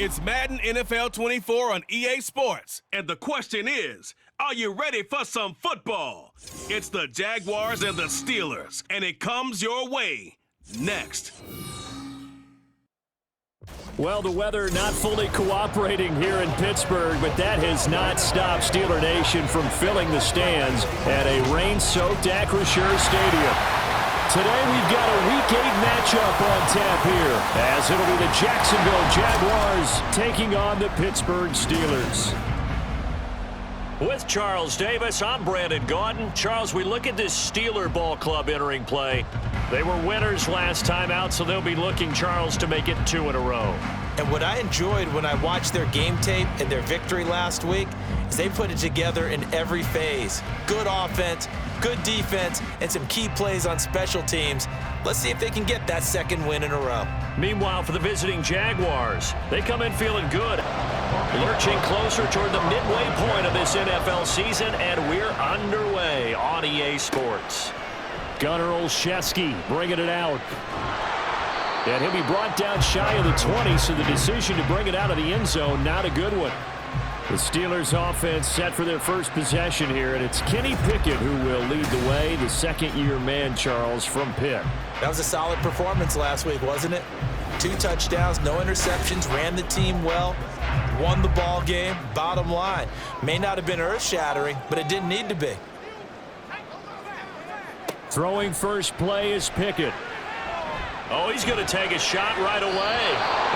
It's Madden NFL 24 on EA Sports. And the question is, are you ready for some football? It's the Jaguars and the Steelers, and it comes your way next. Well, the weather not fully cooperating here in Pittsburgh, but that has not stopped Steeler Nation from filling the stands at a rain-soaked Acrisure Stadium. Today we've got a Week 8 matchup on tap here, as it'll be the Jacksonville Jaguars taking on the Pittsburgh Steelers. With Charles Davis, I'm Brandon Gaudin. Charles, we look at this Steeler ball club entering play. They were winners last time out, so they'll be looking, Charles, to make it 2 in a row. And what I enjoyed when I watched their game tape and their victory last week is they put it together in every phase. Good offense, good defense, and some key plays on special teams. Let's see if they can get that second win in a row. Meanwhile, for the visiting Jaguars, they come in feeling good. Lurching closer toward the midway point of this NFL season, and we're underway on EA Sports. Gunnar Olszewski bringing it out. And he'll be brought down shy of the 20, so the decision to bring it out of the end zone, not a good one. The Steelers offense set for their first possession here, and it's Kenny Pickett who will lead the way, the second-year man, Charles, from Pitt. That was a solid performance last week, wasn't it? 2 touchdowns, no interceptions, ran the team well, won the ball game. Bottom line, may not have been earth-shattering, but it didn't need to be. Throwing first play is Pickett. Oh, he's going to take a shot right away.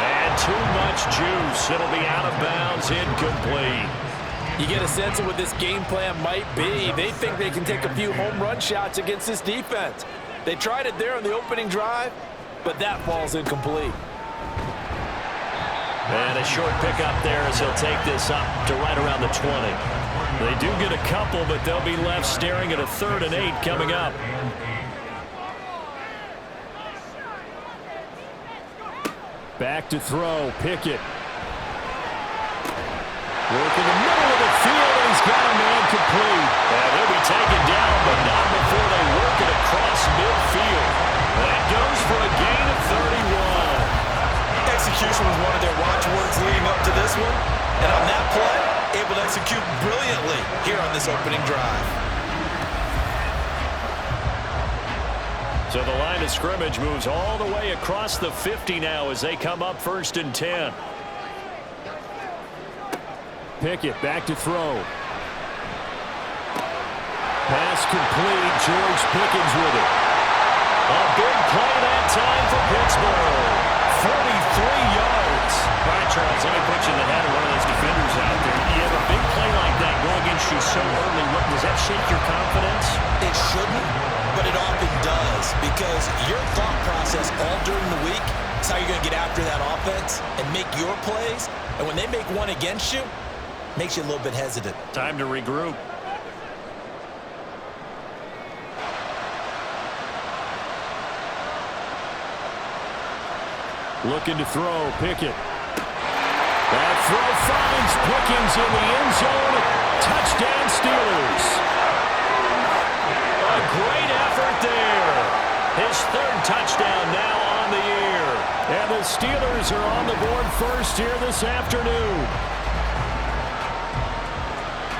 And too much juice. It'll be out of bounds, incomplete. You get a sense of what this game plan might be. They think they can take a few home run shots against this defense. They tried it there on the opening drive, but that falls incomplete. And a short pickup there as he'll take this up to right around the 20. They do get a couple, but they'll be left staring at a 3rd and 8 coming up. Back to throw, Pickett. Work in the middle of the field, and he's got a man complete. And he'll be taken down, but not before they work it across midfield. That goes for a gain of 31. Execution was one of their watchwords leading up to this one. And on that play, able to execute brilliantly here on this opening drive. So the line of scrimmage moves all the way across the 50 now as they come up 1st and 10. Pickett back to throw. Pass complete. George Pickens with it. A big play that time for Pittsburgh. 43 yards. All right, Charles, let me put you in the head of one of those defenders out there. You have a big play like that go against you so early. Does that shake your confidence? It shouldn't, but it often does, because your thought process all during the week is how you're going to get after that offense and make your plays. And when they make one against you, it makes you a little bit hesitant. Time to regroup. Looking to throw, Pickett. That throw finds Pickens in the end zone. Touchdown, Steelers. A great effort there. His 3rd touchdown now on the year. And the Steelers are on the board first here this afternoon.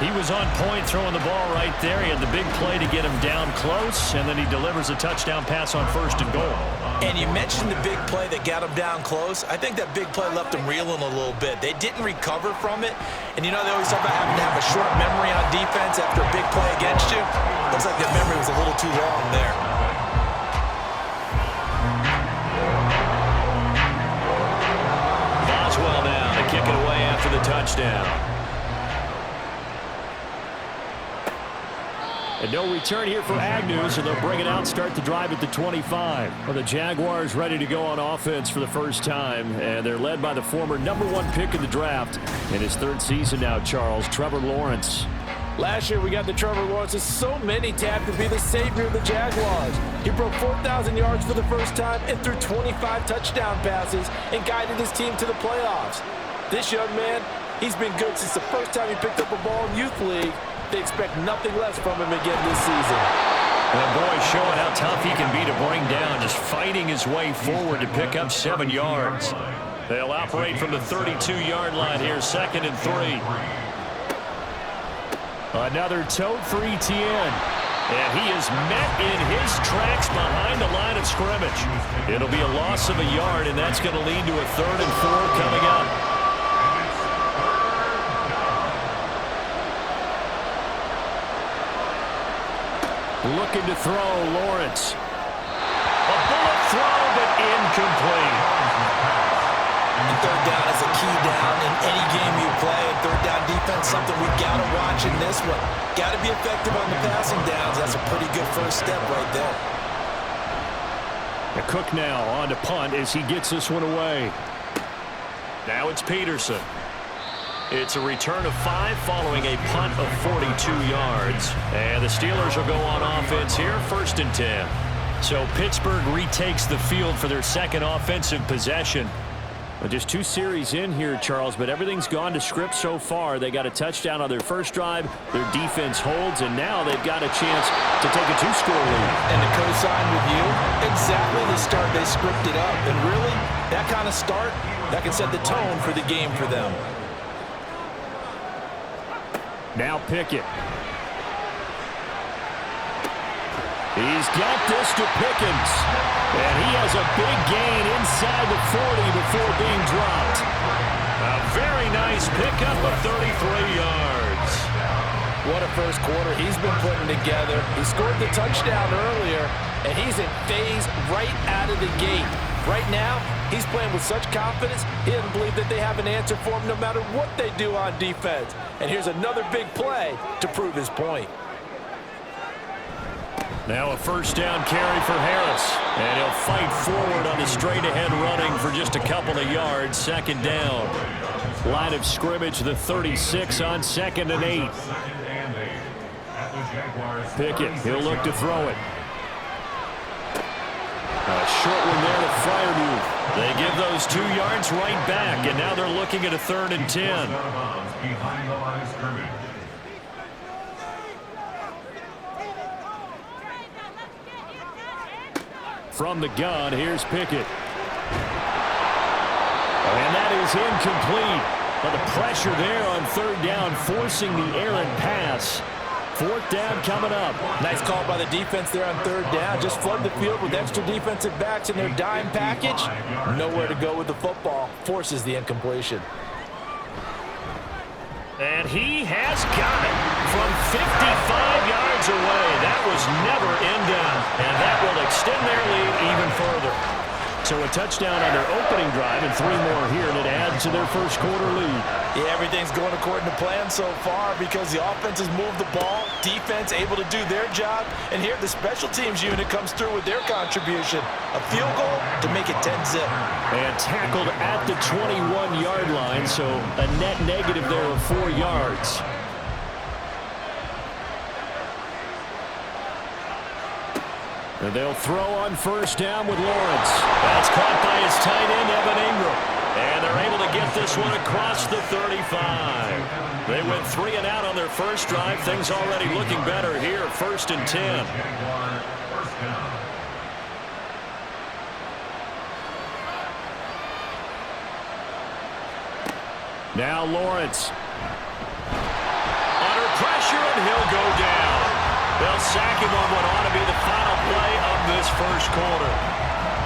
He was on point throwing the ball right there. He had the big play to get him down close, and then he delivers a touchdown pass on 1st and goal. And you mentioned the big play that got him down close. I think that big play left him reeling a little bit. They didn't recover from it. And you know, they always talk about having to have a short memory on defense after a big play against you. Looks like that memory was a little too long there. Boswell now to kick it away after the touchdown. And no return here for Agnew, so they'll bring it out, start the drive at the 25. Well, the Jaguars ready to go on offense for the first time, and they're led by the former #1 pick in the draft in his 3rd season now, Charles, Trevor Lawrence. Last year we got the Trevor Lawrence. So many tapped to be the savior of the Jaguars. He broke 4,000 yards for the first time and threw 25 touchdown passes and guided his team to the playoffs. This young man, he's been good since the first time he picked up a ball in Youth League. They expect nothing less from him again this season. And boy, showing how tough he can be to bring down, just fighting his way forward to pick up 7 yards. They'll operate from the 32-yard line here, 2nd and 3. Another tote for Etienne. And he is met in his tracks behind the line of scrimmage. It'll be a loss of a yard, and that's going to lead to a 3rd and 4 coming up. Looking to throw, Lawrence. A bullet throw, but incomplete. And 3rd down is a key down in any game you play. And 3rd down defense, something we got to watch in this one. Got to be effective on the passing downs. That's a pretty good first step right there. The Cook now on to punt as he gets this one away. Now it's Peterson. It's a return of 5 following a punt of 42 yards. And the Steelers will go on offense here, 1st and 10. So Pittsburgh retakes the field for their 2nd offensive possession. Just 2 series in here, Charles, but everything's gone to script so far. They got a touchdown on their first drive. Their defense holds, and now they've got a chance to take a 2-score lead. And to co-sign with you, exactly the start they scripted up. And really, that kind of start, that can set the tone for the game for them. Now Pickett. He's got this to Pickens. And he has a big gain inside the 40 before being dropped. A very nice pickup of 33 yards. What a first quarter he's been putting together. He scored the touchdown earlier, and he's in phase right out of the gate. Right now, he's playing with such confidence, he doesn't believe that they have an answer for him no matter what they do on defense. And here's another big play to prove his point. Now a 1st down carry for Harris. And he'll fight forward on the straight-ahead running for just a couple of yards. 2nd down. Line of scrimmage, the 36 on 2nd and 8. Pickett, he'll look to throw it. A short one there to Freiermuth. They give those 2 yards right back, and now they're looking at a 3rd and 10. Behind the line of scrimmage. From the gun, here's Pickett. And that is incomplete. But the pressure there on 3rd down, forcing the errant pass. 4th down coming up. Nice call by the defense there on 3rd down. Just flood the field with extra defensive backs in their dime package. Nowhere to go with the football. Forces the incompletion. And he has got it from 55 yards away. That was never in down. And that will extend their lead even further. So a touchdown on their opening drive and 3 more here, and it adds to their first quarter lead. Yeah, everything's going according to plan so far because the offense has moved the ball, defense able to do their job, and here the special teams unit comes through with their contribution. A field goal to make it 10-zip. And tackled at the 21-yard line, so a net negative there of 4 yards. And they'll throw on 1st down with Lawrence. That's caught by his tight end, Evan Ingram. And they're able to get this one across the 35. They went 3 and out on their first drive. Things already looking better here. 1st and 10. Now Lawrence. Under pressure, and he'll go down. They'll sack him on what ought to be the final play of this first quarter.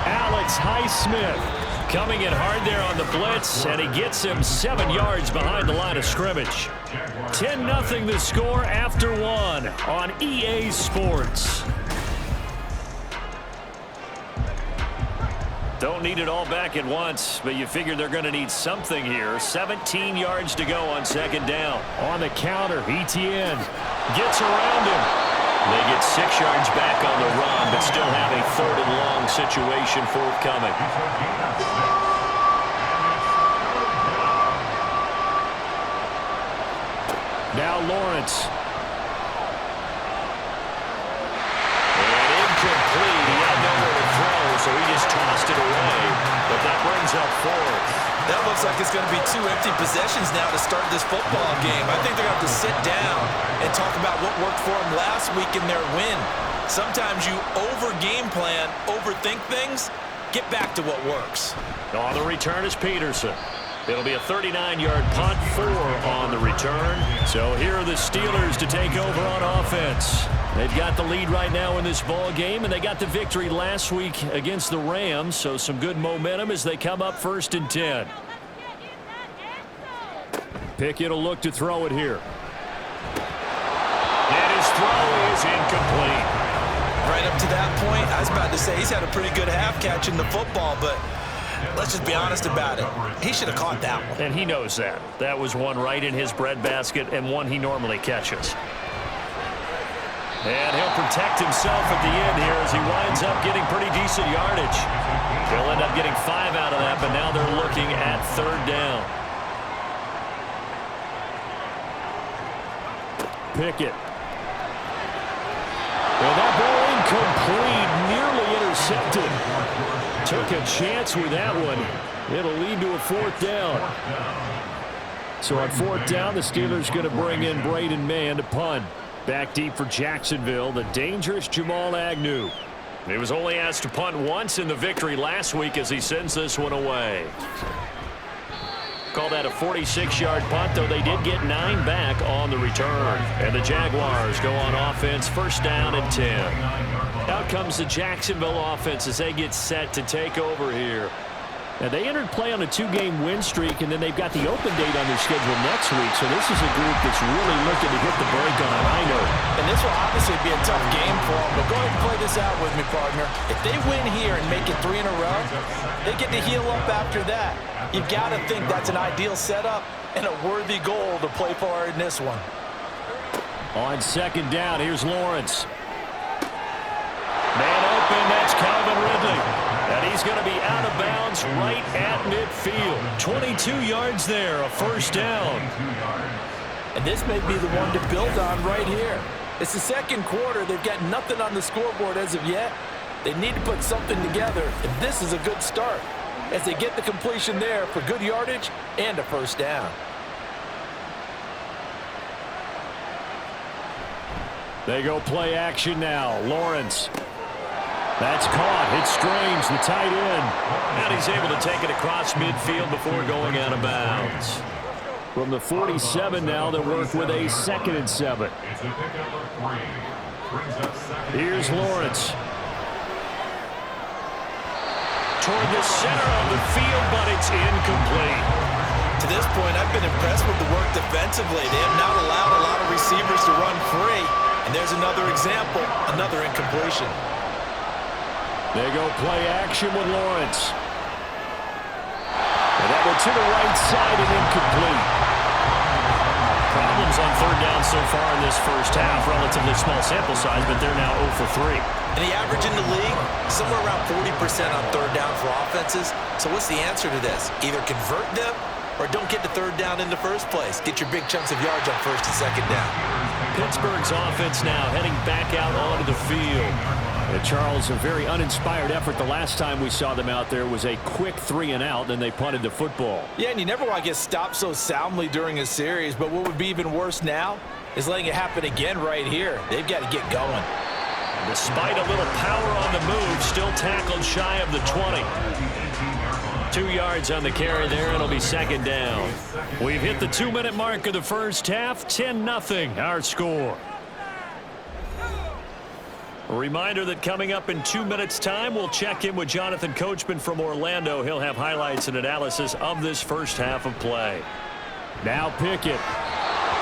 Alex Highsmith coming in hard there on the blitz, and he gets him 7 yards behind the line of scrimmage. 10-0 the score after 1 on EA Sports. Don't need it all back at once, but you figure they're going to need something here. 17 yards to go on 2nd down. On the counter, Etienne gets around him. They get 6 yards back on the run, but still have a 3rd and long situation forthcoming. Now Lawrence. And incomplete. He had nowhere to throw, so he just tossed it away. But that brings up 4th. That looks like it's going to be 2 empty possessions now to start this football game. I think they're going to have to sit down and talk about what worked for them last week in their win. Sometimes you over-game plan, overthink things, get back to what works. On the return is Peterson. It'll be a 39-yard punt, 4 on the return. So here are the Steelers to take over on offense. They've got the lead right now in this ball game, and they got the victory last week against the Rams, so some good momentum as they come up 1st and 10. Pickett will look to throw it here. And his throw is incomplete. Right up to that point, I was about to say he's had a pretty good half catching the football, but let's just be honest about it. He should have caught that one. And he knows that. That was one right in his breadbasket and one he normally catches. And he'll protect himself at the end here as he winds up getting pretty decent yardage. He'll end up getting 5 out of that, but now they're looking at 3rd down. Pickett. Well, that ball incomplete, nearly intercepted. Took a chance with that one. It'll lead to a 4th down. So on 4th down, the Steelers going to bring in Braden Mann to punt. Back deep for Jacksonville, the dangerous Jamal Agnew. He was only asked to punt once in the victory last week as he sends this one away. Call that a 46-yard punt, though they did get 9 back on the return. And the Jaguars go on offense, 1st down and 10. Out comes the Jacksonville offense as they get set to take over here. Now, they entered play on a 2-game win streak, and then they've got the open date on their schedule next week. So this is a group that's really looking to hit the brake on a high note. And this will obviously be a tough game for them. But go ahead and play this out with me, partner. If they win here and make it 3 in a row, they get to heal up after that. You've got to think that's an ideal setup and a worthy goal to play for in this one. On 2nd down, here's Lawrence. Man open, that's Calvin Ridley. And he's going to be out of bounds right at midfield. 22 yards there, a 1st down. And this may be the one to build on right here. It's the 2nd quarter. They've got nothing on the scoreboard as of yet. They need to put something together, and this is a good start as they get the completion there for good yardage and a 1st down. They go play action now. Lawrence. That's caught. It's Strange, the tight end. And he's able to take it across midfield before going out of bounds. From the 47 now, they work with a 2nd and 7. Here's Lawrence. Toward the center of the field, but it's incomplete. To this point, I've been impressed with the work defensively. They have not allowed a lot of receivers to run free. And there's another example, another incompletion. They go play action with Lawrence. And that one to the right side and incomplete. Problems on 3rd down so far in this 1st half. Relatively small sample size, but they're now 0 for 3. And the average in the league, somewhere around 40% on 3rd down for offenses. So what's the answer to this? Either convert them or don't get to 3rd down in the first place. Get your big chunks of yards on 1st and 2nd down. Pittsburgh's offense now heading back out onto the field. And Charles, a very uninspired effort the last time we saw them out there was a quick 3 and out, then they punted the football. Yeah, and you never want to get stopped so soundly during a series, but what would be even worse now is letting it happen again right here. They've got to get going. Despite a little power on the move, still tackled shy of the 20. 2 yards on the carry there. It'll be 2nd down. We've hit the 2-minute mark of the 1st half. 10-0 our score. A reminder that coming up in 2 minutes' time, we'll check in with Jonathan Coachman from Orlando. He'll have highlights and analysis of this 1st half of play. Now Pickett.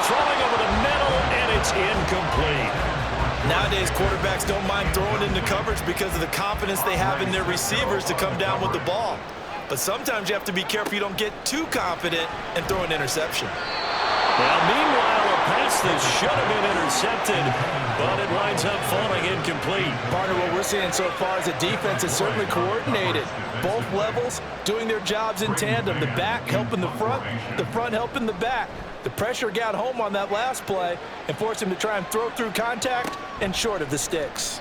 Throwing over the middle, and it's incomplete. Nowadays, quarterbacks don't mind throwing into coverage because of the confidence they have in their receivers to come down with the ball. But sometimes you have to be careful you don't get too confident and throw an interception. Now, meanwhile, a pass that should have been intercepted, but it winds up falling incomplete. Partner, what we're seeing so far is the defense is certainly coordinated. Both levels doing their jobs in tandem. The back helping the front helping the back. The pressure got home on that last play and forced him to try and throw through contact and short of the sticks.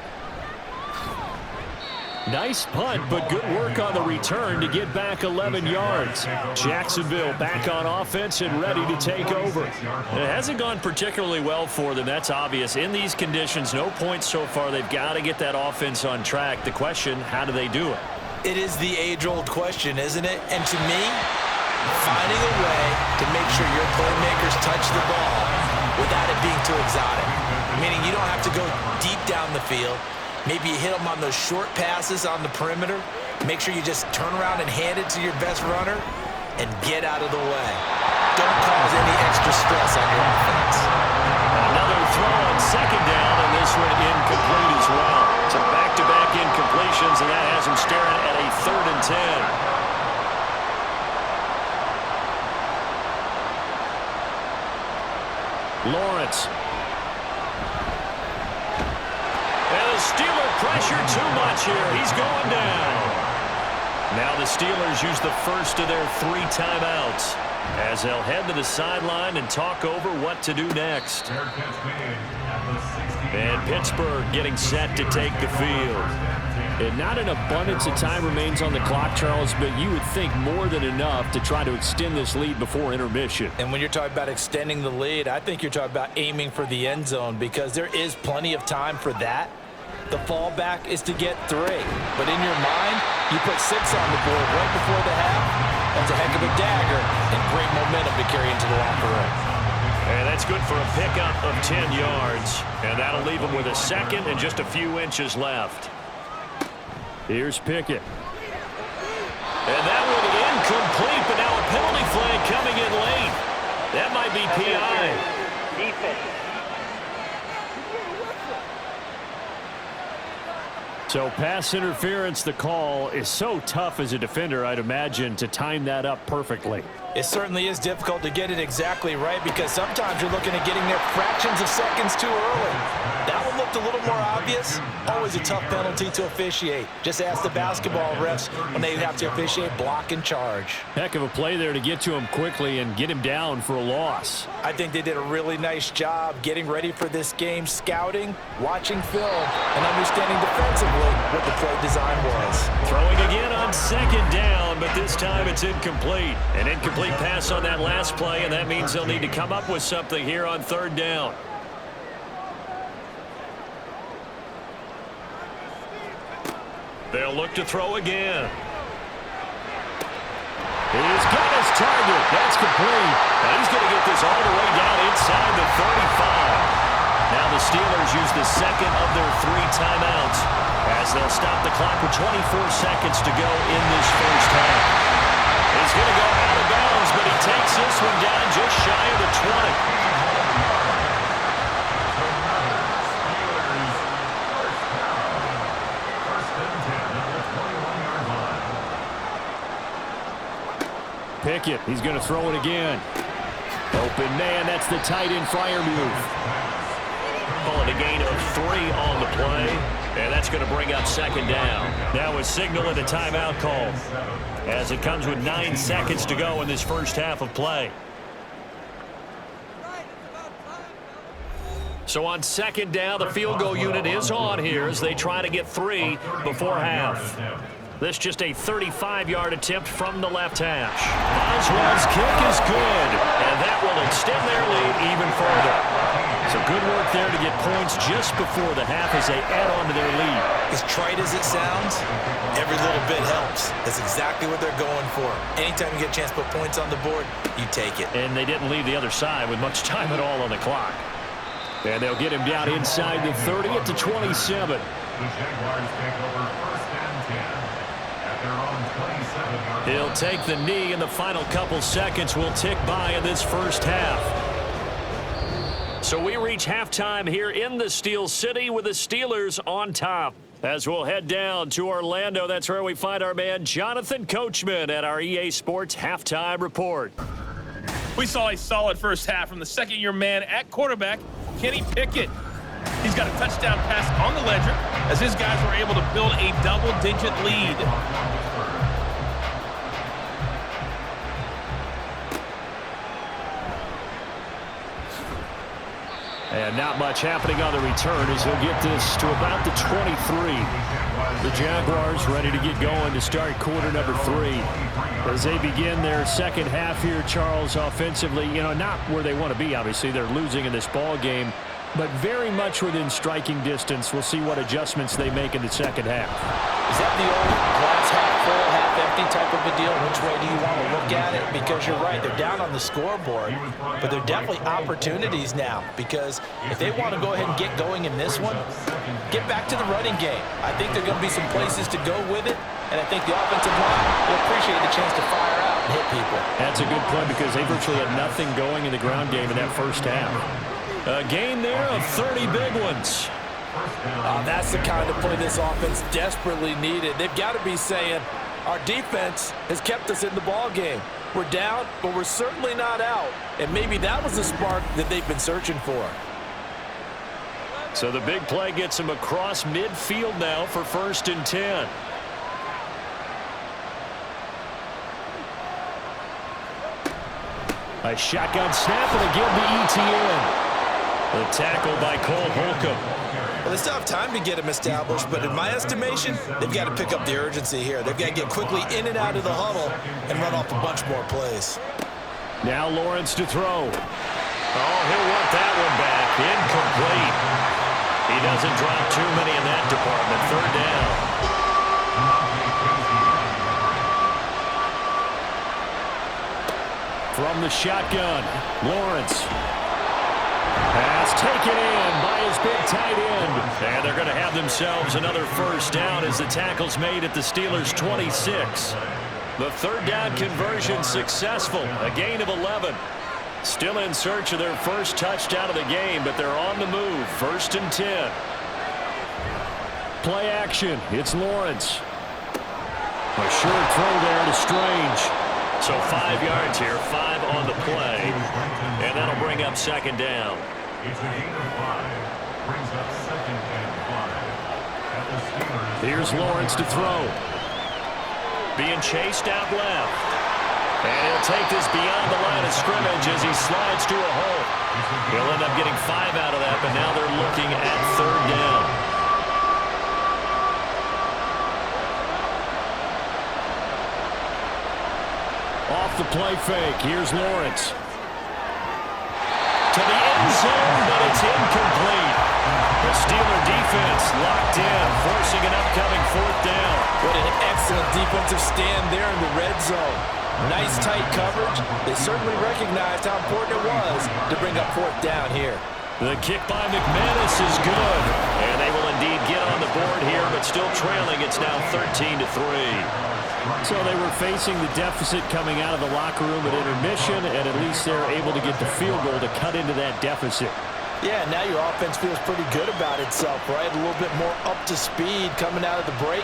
Nice punt, but good work on the return to get back 11 yards. Jacksonville back on offense and ready to take over. It hasn't gone particularly well for them, that's obvious. In these conditions, no points so far. They've got to get that offense on track. The question, how do they do it? It is the age-old question, isn't it? And to me, finding a way to make sure your playmakers touch the ball without it being too exotic. Meaning you don't have to go deep down the field. Maybe you hit them on those short passes on the perimeter. Make sure you just turn around and hand it to your best runner and get out of the way. Don't cause any extra stress on your offense. Another throw on second down, and this one incomplete as well. So back-to-back incompletions, and that has him staring at a 3rd and 10. Lawrence. And the Steeler pressure too much here. He's going down. Now the Steelers use the first of their 3 timeouts as they'll head to the sideline and talk over what to do next. And Pittsburgh getting set to take the field. And not an abundance of time remains on the clock, Charles, but you would think more than enough to try to extend this lead before intermission. And when you're talking about extending the lead, I think you're talking about aiming for the end zone because there is plenty of time for that. The fallback is to get 3. But in your mind, you put 6 on the board right before the half. That's a heck of a dagger and great momentum to carry into the locker room. And that's good for a pickup of 10 yards. And that'll leave him with a second and just a few inches left. Here's Pickett. And that one incomplete, but now a penalty flag coming in late. That might be PI. So pass interference, the call is so tough as a defender, I'd imagine, to time that up perfectly. It certainly is difficult to get it exactly right because sometimes you're looking at getting there fractions of seconds too early. That one looked a little more obvious. Always a tough penalty to officiate. Just ask the basketball refs when they have to officiate block and charge. Heck of a play there to get to him quickly and get him down for a loss. I think they did a really nice job getting ready for this game, scouting, watching film, and understanding defensively what the play design was. Throwing again on second down, but this time it's incomplete. An incomplete pass on that last play, and that means they'll need to come up with something here on 3rd down. They'll look to throw again. He's got his target. That's complete. And he's going to get this all the way down inside the 35. Now the Steelers use the second of their 3 timeouts as they'll stop the clock with 24 seconds to go in this first half. He's going to go out of bounds, but he takes this one down just shy of the 20. Pickett, he's going to throw it again. Open man, that's the tight end flyer move. Calling a gain of 3 on the play, and that's going to bring up second down. Now a signal and a timeout call as it comes with 9 seconds to go in this first half of play. So on second down, the field goal unit is on here as they try to get 3 before half. This just a 35-yard attempt from the left hash. Boswell's kick is good, and that will extend their lead even further. So good work there to get points just before the half as they add on to their lead. As trite as it sounds, every little bit helps. That's exactly what they're going for. Anytime you get a chance to put points on the board, you take it. And they didn't leave the other side with much time at all on the clock. And they'll get him down inside the 30 at the 27. The Jaguars take over 1st and 10. He'll take the knee, and the final couple seconds will tick by in this first half. So we reach halftime here in the Steel City with the Steelers on top. As we'll head down to Orlando, that's where we find our man Jonathan Coachman at our EA Sports Halftime Report. We saw a solid first half from the second-year man at quarterback, Kenny Pickett. He's got a touchdown pass on the ledger as his guys were able to build a double-digit lead. And not much happening on the return as he'll get this to about the 23. The Jaguars ready to get going to start quarter number 3. As they begin their second half here, Charles, offensively, not where they want to be, obviously. They're losing in this ball game, but very much within striking distance. We'll see what adjustments they make in the second half. Is that the old glass half full, half empty type of a deal. Which way do you want to look at it? Because you're right, they're down on the scoreboard, but they're definitely opportunities now, because if they want to go ahead and get going in this one, get back to the running game. I think there are going to be some places to go with it, and I think the offensive line will appreciate the chance to fire out and hit people. That's a good point, because they virtually had nothing going in the ground game in that first half. A gain there of 30 big ones. That's the kind of play this offense desperately needed. They've got to be saying, our defense has kept us in the ball game. We're down, but we're certainly not out. And maybe that was the spark that they've been searching for. So the big play gets him across midfield now for 1st and 10. A shotgun snap and again to ETN. The tackle by Cole Holcomb. Well, they still have time to get him established, but in my estimation, they've got to pick up the urgency here. They've got to get quickly in and out of the huddle and run off a bunch more plays. Now Lawrence to throw. Oh, he'll want that one back. Incomplete. He doesn't drop too many in that department. 3rd down. From the shotgun, Lawrence. Pass taken in by his big tight end. And they're going to have themselves another 1st down as the tackle's made at the Steelers' 26. The 3rd down conversion successful. A gain of 11. Still in search of their first touchdown of the game, but they're on the move. 1st and 10. Play action. It's Lawrence. A short throw there to Strange. So 5 yards here, 5 on the play. And that'll bring up 2nd down. It's a gain of 5. Brings up 2nd and 5. Here's Lawrence to throw. Being chased out left. And he'll take this beyond the line of scrimmage as he slides to a hole. He'll end up getting 5 out of that, but now they're looking at 3rd down. Off the play fake. Here's Lawrence. To the end zone, but it's incomplete. The Steeler defense locked in, forcing an upcoming 4th down. What an excellent defensive stand there in the red zone. Nice tight coverage. They certainly recognized how important it was to bring up 4th down here. The kick by McManus is good. And they will indeed get on the board here, but still trailing. It's now 13-3. So they were facing the deficit coming out of the locker room at intermission, and at least they're able to get the field goal to cut into that deficit. Yeah, now your offense feels pretty good about itself, right? A little bit more up to speed coming out of the break.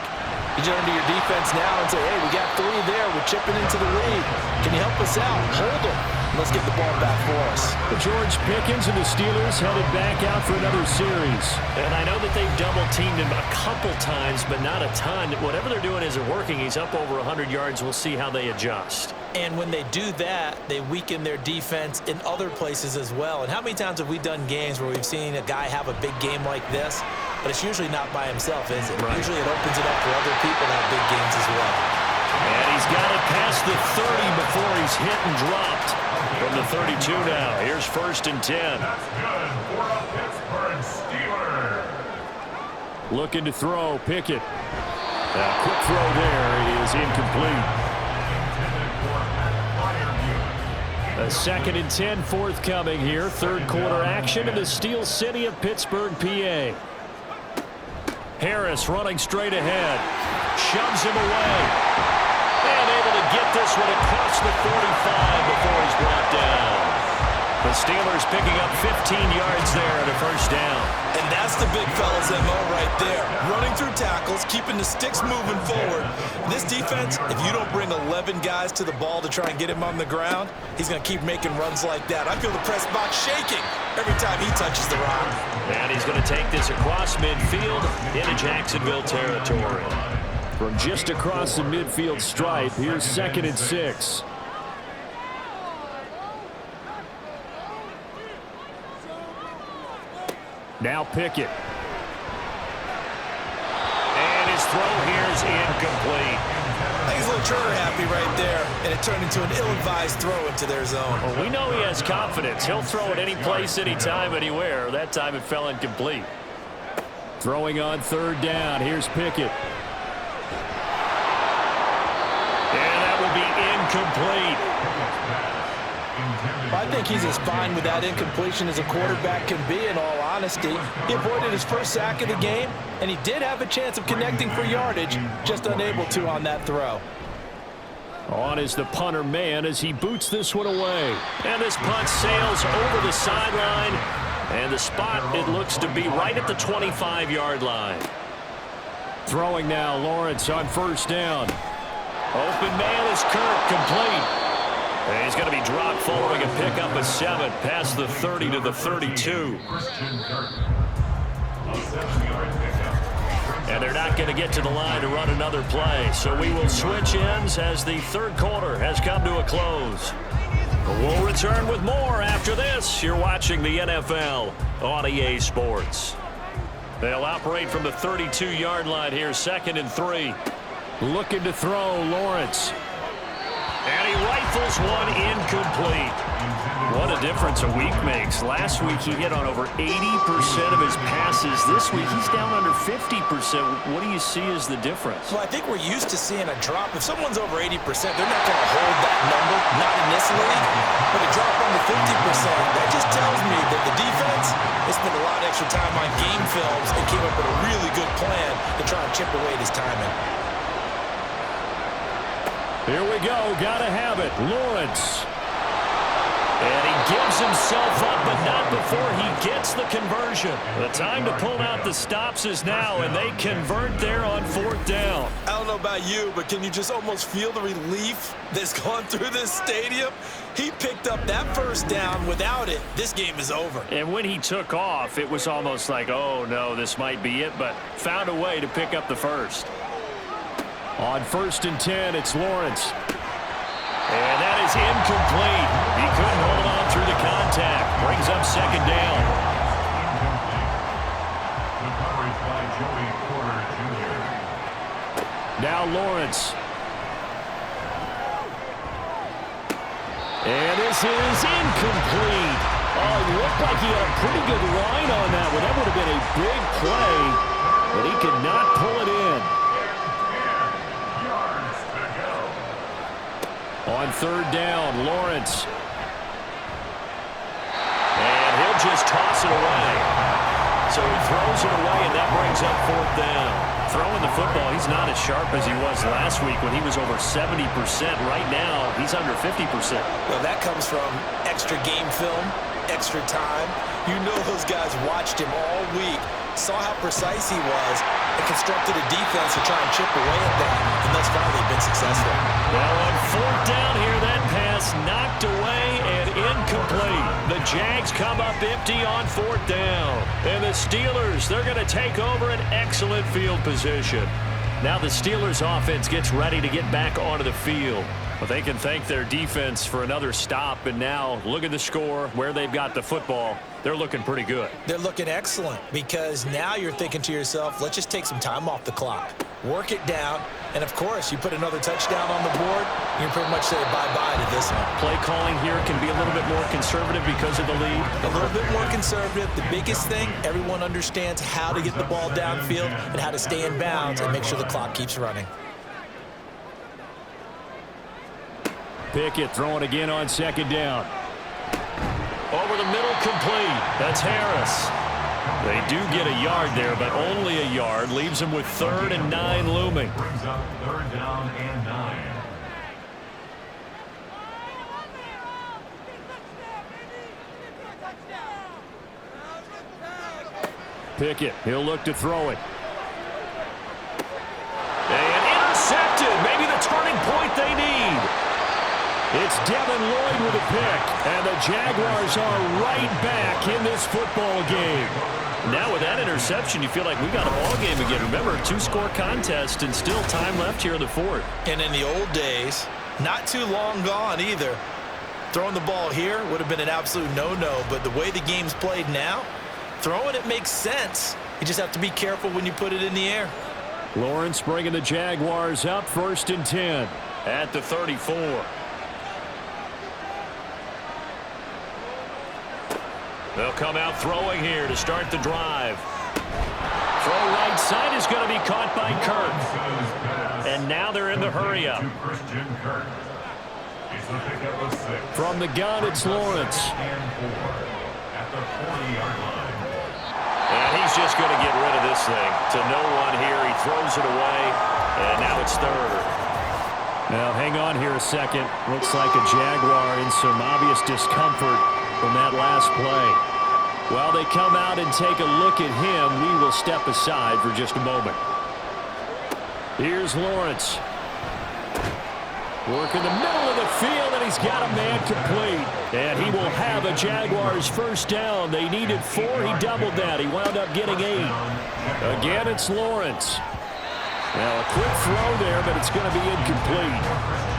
You turn to your defense now and say, hey, we got 3 there. We're chipping into the lead. Can you help us out? Hold them. Let's get the ball back for us. George Pickens and the Steelers headed back out for another series. And I know that they've double-teamed him a couple times, but not a ton. Whatever they're doing isn't working. He's up over 100 yards. We'll see how they adjust. And when they do that, they weaken their defense in other places as well. And how many times have we done games where we've seen a guy have a big game like this, but it's usually not by himself, is it? Right. Usually it opens it up for other people to have big games as well. And he's got it past the 30 before he's hit and dropped. From the 32 now, here's 1st and 10. That's good for a Pittsburgh Steeler. Looking to throw, Pickett. A quick throw there, it is incomplete. A 2nd and 10 forthcoming here. 3rd quarter action in the Steel City of Pittsburgh, PA. Harris running straight ahead. Shoves him away. And able to get this one across the 45 before he's brought down. The Steelers picking up 15 yards there at a 1st down. And that's the big fella's MO right there. Running through tackles, keeping the sticks moving forward. This defense, if you don't bring 11 guys to the ball to try and get him on the ground, he's going to keep making runs like that. I feel the press box shaking every time he touches the rock. And he's going to take this across midfield into Jacksonville territory. From just across the midfield stripe, here's 2nd and 6. Now Pickett. And his throw here is incomplete. I think he's a little trigger happy right there, and it turned into an ill-advised throw into their zone. Well, we know he has confidence. He'll throw it any place, anytime, anywhere. That time it fell incomplete. Throwing on 3rd down. Here's Pickett. incomplete. I think he's as fine with that incompletion as a quarterback can be, in all honesty. He avoided his first sack of the game, and he did have a chance of connecting for yardage, just unable to on that throw. On is the punter man as he boots this one away. And this punt sails over the sideline. And the spot, it looks to be right at the 25-yard line. Throwing now, Lawrence on first down. Open man is Kirk, complete. And he's going to be dropped following a pickup of 7 past the 30 to the 32. And they're not going to get to the line to run another play. So we will switch ends as the third quarter has come to a close. We'll return with more after this. You're watching the NFL on EA Sports. They'll operate from the 32-yard line here, 2nd and 3. Looking to throw, Lawrence. And he rifles one incomplete. What a difference a week makes. Last week he hit on over 80% of his passes. This week he's down under 50%. What do you see as the difference? Well, I think we're used to seeing a drop. If someone's over 80%, they're not going to hold that number, not in this league. But a drop under 50%, that just tells me that the defense has spent a lot of extra time on game films and came up with a really good plan to try and chip away at his timing. Here we go. Gotta have it. Lawrence. And he gives himself up, but not before he gets the conversion. The time to pull out the stops is now, and they convert there on 4th down. I don't know about you, but can you just almost feel the relief that's gone through this stadium? He picked up that first down. Without it, this game is over. And when he took off, it was almost like, oh, no, this might be it, but found a way to pick up the first. On 1st and 10, it's Lawrence. And that is incomplete. He couldn't hold on through the contact. Brings up 2nd down. The coverage by Joey Porter Jr. Now Lawrence. And this is incomplete. Oh, looked like he had a pretty good line on that one. That would have been a big play, but he could not pull it in. On 3rd down, Lawrence. And he'll just toss it away. So he throws it away, and that brings up 4th down. Throwing the football, he's not as sharp as he was last week when he was over 70%. Right now, he's under 50%. Well, that comes from extra game film, extra time. You know those guys watched him all week, saw how precise he was, and constructed a defense to try and chip away at that, and thus far they've been successful. Well, on 4th down here, that pass knocked away and incomplete. The Jags come up empty on 4th down. And the Steelers, they're going to take over an excellent field position. Now the Steelers offense gets ready to get back onto the field. But they can thank their defense for another stop. And now look at the score, where they've got the football. They're looking pretty good. They're looking excellent because now you're thinking to yourself, let's just take some time off the clock. Work it down. And, of course, you put another touchdown on the board, you can pretty much say bye-bye to this one. Play calling here can be a little bit more conservative because of the lead. A little bit more conservative. The biggest thing, everyone understands how to get the ball downfield and how to stay in bounds and make sure the clock keeps running. Pickett throwing again on 2nd down. Over the middle, complete. That's Harris. They do get a yard there, but only a yard. Leaves them with 3rd and 9 looming. Brings up 3rd down and 9. Pickett, he'll look to throw it. And intercepted. Maybe the turning point they need. It's Devin Lloyd with a pick, and the Jaguars are right back in this football game. Now with that interception, you feel like we got a ball game again. Remember, a 2-score contest and still time left here in the 4th. And in the old days, not too long gone either, throwing the ball here would have been an absolute no-no, but the way the game's played now, throwing it makes sense. You just have to be careful when you put it in the air. Lawrence bringing the Jaguars up, 1st and 10 at the 34. They'll come out throwing here to start the drive. Throw right side is going to be caught by Kirk. And now they're in the hurry-up. It's a pickup of 6. From the gun, it's Lawrence. And 4 at the 40-yard line. And he's just going to get rid of this thing. To no one here. He throws it away, and now it's third. Now, hang on here a second. Looks like a Jaguar in some obvious discomfort from that last play. While they come out and take a look at him, we will step aside for just a moment. Here's Lawrence. Working the middle of the field, and he's got a man complete. And he will have a Jaguars first down. They needed 4. He doubled that. He wound up getting 8. Again, it's Lawrence. Now, a quick throw there, but it's going to be incomplete.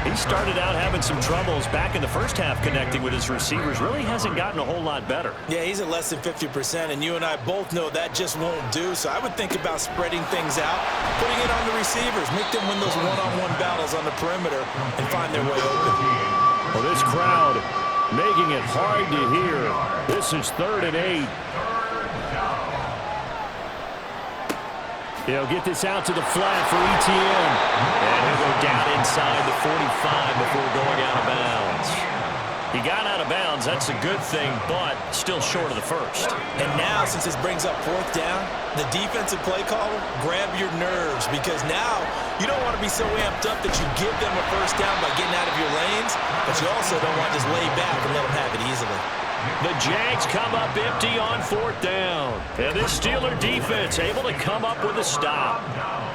He started out having some troubles back in the first half connecting with his receivers. Really hasn't gotten a whole lot better. Yeah, he's at less than 50%, and you and I both know that just won't do. So I would think about spreading things out, putting it on the receivers, make them win those one-on-one battles on the perimeter, and find their way open. Well, this crowd making it hard to hear. This is 3rd and 8. He'll get this out to the flat for ETN. And he'll go down inside the 45 before going out of bounds. He got out of bounds. That's a good thing, but still short of the first. And now, since this brings up 4th down, the defensive play caller, grab your nerves, because now you don't want to be so amped up that you give them a first down by getting out of your lanes, but you also don't want to just lay back and let them have it easily. The Jags come up empty on 4th down. And this Steeler defense able to come up with a stop.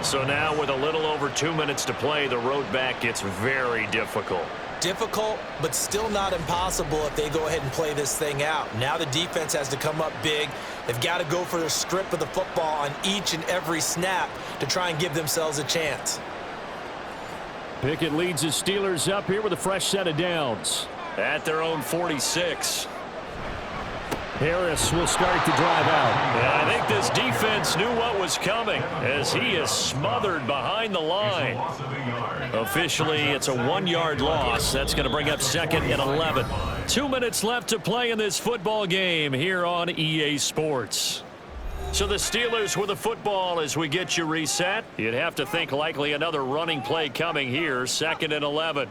So now with a little over 2 minutes to play, the road back gets very difficult. Difficult, but still not impossible if they go ahead and play this thing out. Now the defense has to come up big. They've got to go for the strip of the football on each and every snap to try and give themselves a chance. Pickett leads the Steelers up here with a fresh set of downs. At their own 46. Harris will start to drive out. And I think this defense knew what was coming as he is smothered behind the line. Officially, it's a 1-yard loss. That's going to bring up 2nd and 11. 2 minutes left to play in this football game here on EA Sports. So the Steelers with the football as we get you reset. You'd have to think likely another running play coming here. 2nd and 11.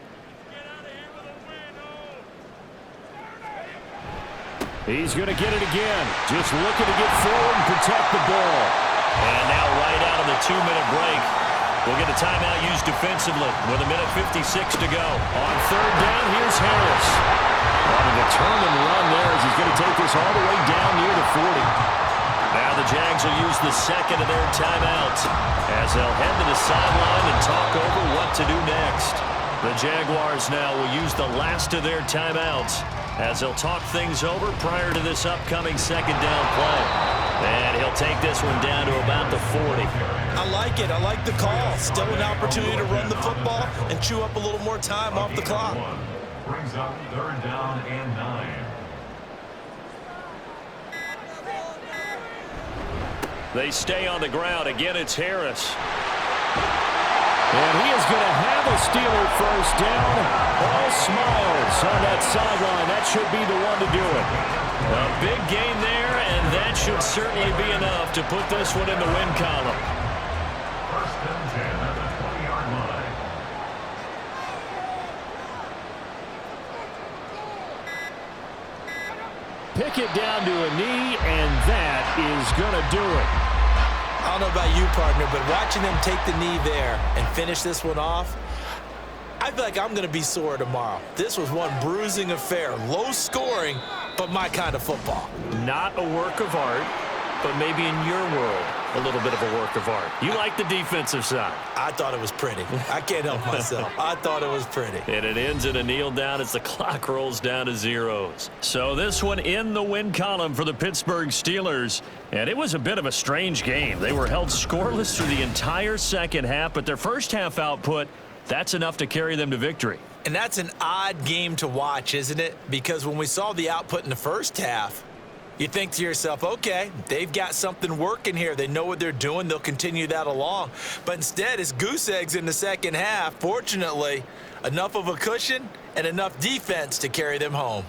He's going to get it again. Just looking to get forward and protect the ball. And now right out of the 2-minute break, we'll get a timeout used defensively with 1:56 to go. On 3rd down, here's Harris. On a determined run there as he's going to take this all the way down near the 40. Now the Jags will use the 2nd of their timeouts as they'll head to the sideline and talk over what to do next. The Jaguars now will use the last of their timeouts as they'll talk things over prior to this upcoming 2nd down play. And he'll take this one down to about the 40. I like it. I like the call. Still an opportunity to run the football and chew up a little more time off the clock. Brings up 3rd down and 9. They stay on the ground. Again, it's Harris. And he is going to have a Steeler first down. All smiles on that sideline. That should be the one to do it. A big gain there, and that should certainly be enough to put this one in the win column. 1st and 10 at the 20-yard line. Pickett down to a knee, and that is going to do it. I don't know about you, partner, but watching them take the knee there and finish this one off, I feel like I'm going to be sore tomorrow. This was one bruising affair. Low scoring, but my kind of football. Not a work of art, but maybe in your world, a little bit of a work of art. You like the defensive side. I thought it was pretty. I can't help myself. I thought it was pretty. And it ends in a kneel down as the clock rolls down to zeros. So this one in the win column for the Pittsburgh Steelers. And it was a bit of a strange game. They were held scoreless through the entire second half, but their first half output, that's enough to carry them to victory. And that's an odd game to watch, isn't it? Because when we saw the output in the first half, you think to yourself, okay, they've got something working here. They know what they're doing. They'll continue that along. But instead, it's goose eggs in the second half. Fortunately, enough of a cushion and enough defense to carry them home.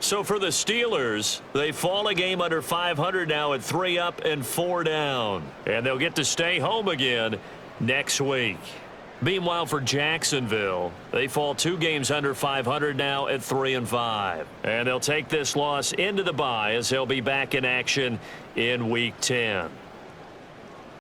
So for the Steelers, they fall a game under 500 now at 3 up and 4 down. And they'll get to stay home again next week. Meanwhile, for Jacksonville, they fall 2 games under 500 now at 3-5. And they'll take this loss into the bye as they'll be back in action in Week 10.